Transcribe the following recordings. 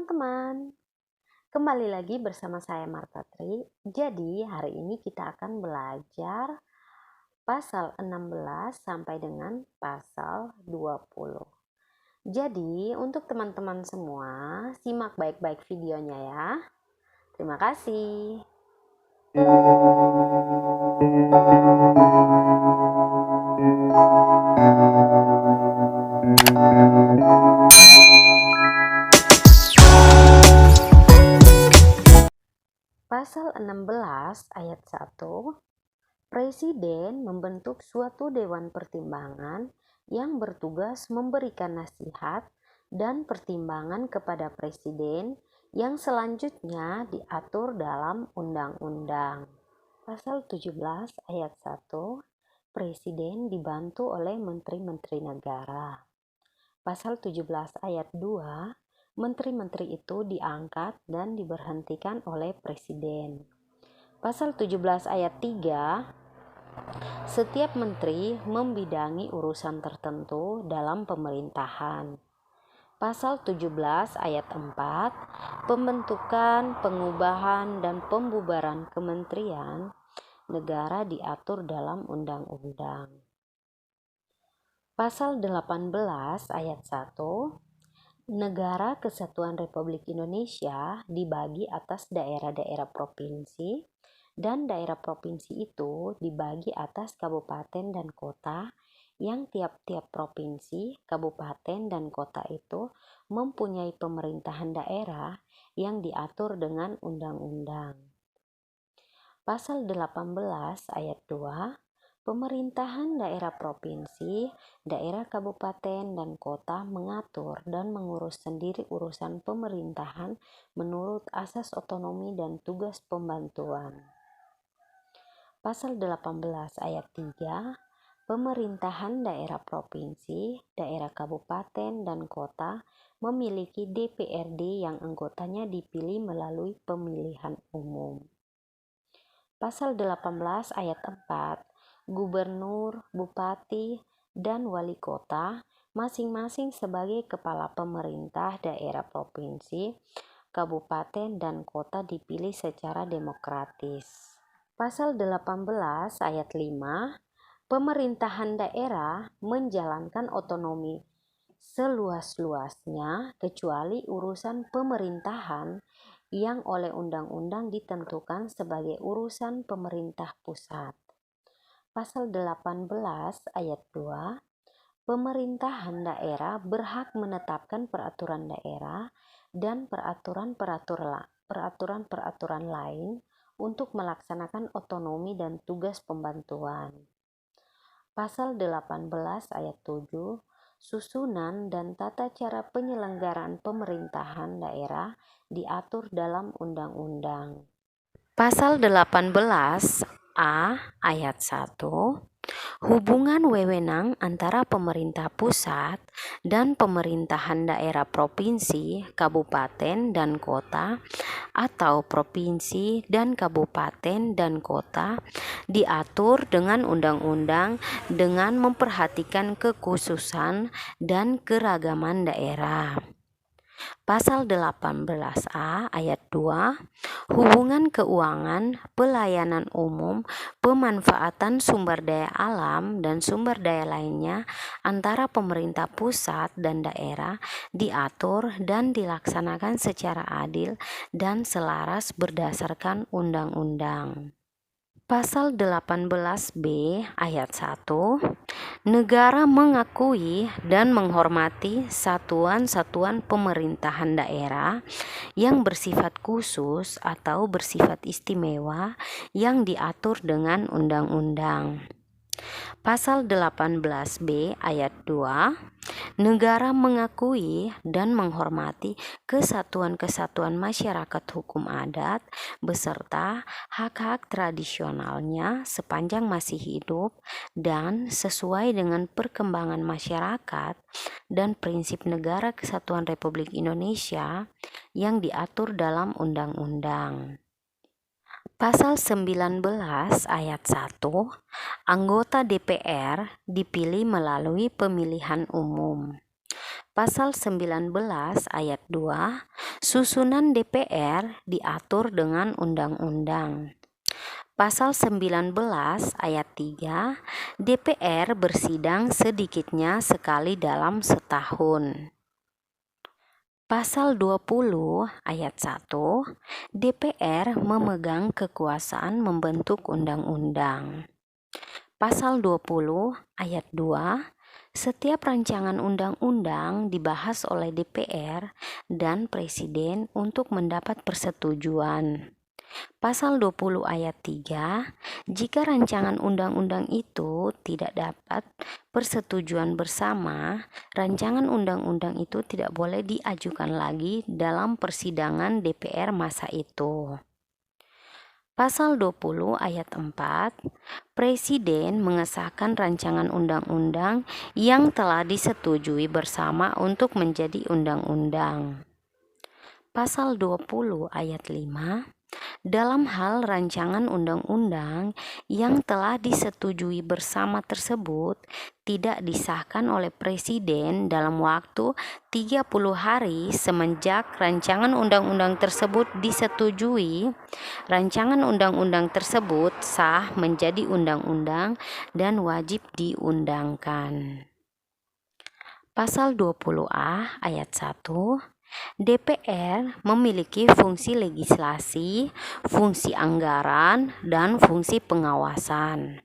teman-teman, kembali lagi bersama saya Marta Tri. Jadi hari ini kita akan belajar pasal 16 sampai dengan pasal 20. Jadi untuk teman-teman semua, simak baik-baik videonya ya. Terima kasih. Pasal 16 ayat 1, Presiden membentuk suatu dewan pertimbangan yang bertugas memberikan nasihat dan pertimbangan kepada Presiden yang selanjutnya diatur dalam undang-undang. Pasal 17 ayat 1, Presiden dibantu oleh Menteri-Menteri Negara. Pasal 17 ayat 2, Menteri-menteri itu diangkat dan diberhentikan oleh Presiden. Pasal 17 ayat 3, setiap menteri membidangi urusan tertentu dalam pemerintahan. Pasal 17 ayat 4, pembentukan, pengubahan, dan pembubaran kementerian negara diatur dalam undang-undang. Pasal 18 ayat 1, Negara Kesatuan Republik Indonesia dibagi atas daerah-daerah provinsi, dan daerah provinsi itu dibagi atas kabupaten dan kota yang tiap-tiap provinsi, kabupaten, dan kota itu mempunyai pemerintahan daerah yang diatur dengan undang-undang. Pasal 18 ayat 2, Pemerintahan daerah provinsi, daerah kabupaten, dan kota mengatur dan mengurus sendiri urusan pemerintahan menurut asas otonomi dan tugas pembantuan. Pasal 18 ayat 3, Pemerintahan daerah provinsi, daerah kabupaten, dan kota memiliki DPRD yang anggotanya dipilih melalui pemilihan umum. Pasal 18 ayat 4, Gubernur, bupati, dan wali kota masing-masing sebagai kepala pemerintah daerah provinsi, kabupaten, dan kota dipilih secara demokratis. Pasal 18 ayat 5, pemerintahan daerah menjalankan otonomi seluas-luasnya kecuali urusan pemerintahan yang oleh undang-undang ditentukan sebagai urusan pemerintah pusat. Pasal 18 ayat 2, pemerintahan daerah berhak menetapkan peraturan daerah dan peraturan-peraturan lain untuk melaksanakan otonomi dan tugas pembantuan. Pasal 18 ayat 7, susunan dan tata cara penyelenggaraan pemerintahan daerah diatur dalam undang-undang. Pasal 18 A ayat 1, hubungan wewenang antara pemerintah pusat dan pemerintahan daerah provinsi, kabupaten, dan kota atau provinsi dan kabupaten dan kota diatur dengan undang-undang dengan memperhatikan kekhususan dan keragaman daerah. Pasal 18A ayat 2, hubungan keuangan, pelayanan umum, pemanfaatan sumber daya alam, dan sumber daya lainnya antara pemerintah pusat dan daerah diatur dan dilaksanakan secara adil dan selaras berdasarkan undang-undang. Pasal 18B ayat 1, negara mengakui dan menghormati satuan-satuan pemerintahan daerah yang bersifat khusus atau bersifat istimewa yang diatur dengan undang-undang. Pasal 18B ayat 2, negara mengakui dan menghormati kesatuan-kesatuan masyarakat hukum adat beserta hak-hak tradisionalnya sepanjang masih hidup dan sesuai dengan perkembangan masyarakat dan prinsip Negara Kesatuan Republik Indonesia yang diatur dalam undang-undang. Pasal 19 ayat 1, anggota DPR dipilih melalui pemilihan umum. Pasal 19 ayat 2, susunan DPR diatur dengan undang-undang. Pasal 19 ayat 3, DPR bersidang sedikitnya sekali dalam setahun. Pasal 20 ayat 1, DPR memegang kekuasaan membentuk undang-undang. Pasal 20 ayat 2, setiap rancangan undang-undang dibahas oleh DPR dan Presiden untuk mendapat persetujuan. Pasal 20 ayat 3, jika rancangan undang-undang itu tidak dapat persetujuan bersama, rancangan undang-undang itu tidak boleh diajukan lagi dalam persidangan DPR masa itu. Pasal 20 ayat 4, Presiden mengesahkan rancangan undang-undang yang telah disetujui bersama untuk menjadi undang-undang. Pasal 20 ayat 5, dalam hal rancangan undang-undang yang telah disetujui bersama tersebut tidak disahkan oleh Presiden dalam waktu 30 hari semenjak rancangan undang-undang tersebut disetujui, rancangan undang-undang tersebut sah menjadi undang-undang dan wajib diundangkan. Pasal 20A ayat 1, DPR memiliki fungsi legislasi, fungsi anggaran, dan fungsi pengawasan.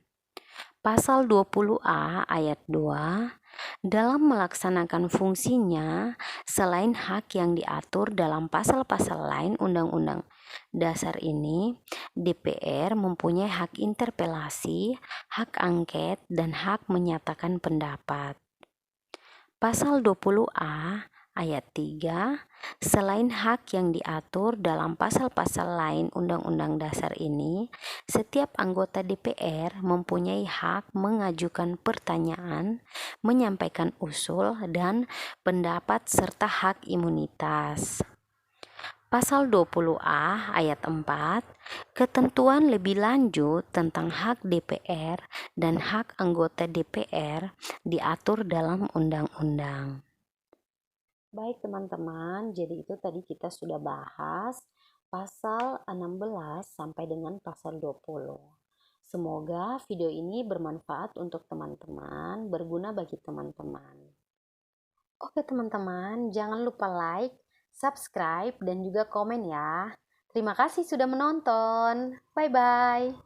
Pasal 20A ayat 2, dalam melaksanakan fungsinya, selain hak yang diatur dalam pasal-pasal lain Undang-Undang Dasar ini, DPR mempunyai hak interpelasi, hak angket, dan hak menyatakan pendapat. Pasal 20A ayat 3, selain hak yang diatur dalam pasal-pasal lain Undang-Undang Dasar ini, setiap anggota DPR mempunyai hak mengajukan pertanyaan, menyampaikan usul dan pendapat serta hak imunitas. Pasal 20A ayat 4, ketentuan lebih lanjut tentang hak DPR dan hak anggota DPR diatur dalam undang-undang. Baik teman-teman, jadi itu tadi kita sudah bahas pasal 16 sampai dengan pasal 20. Semoga video ini bermanfaat untuk teman-teman, berguna bagi teman-teman. Oke teman-teman, jangan lupa like, subscribe, dan juga komen ya. Terima kasih sudah menonton. Bye-bye.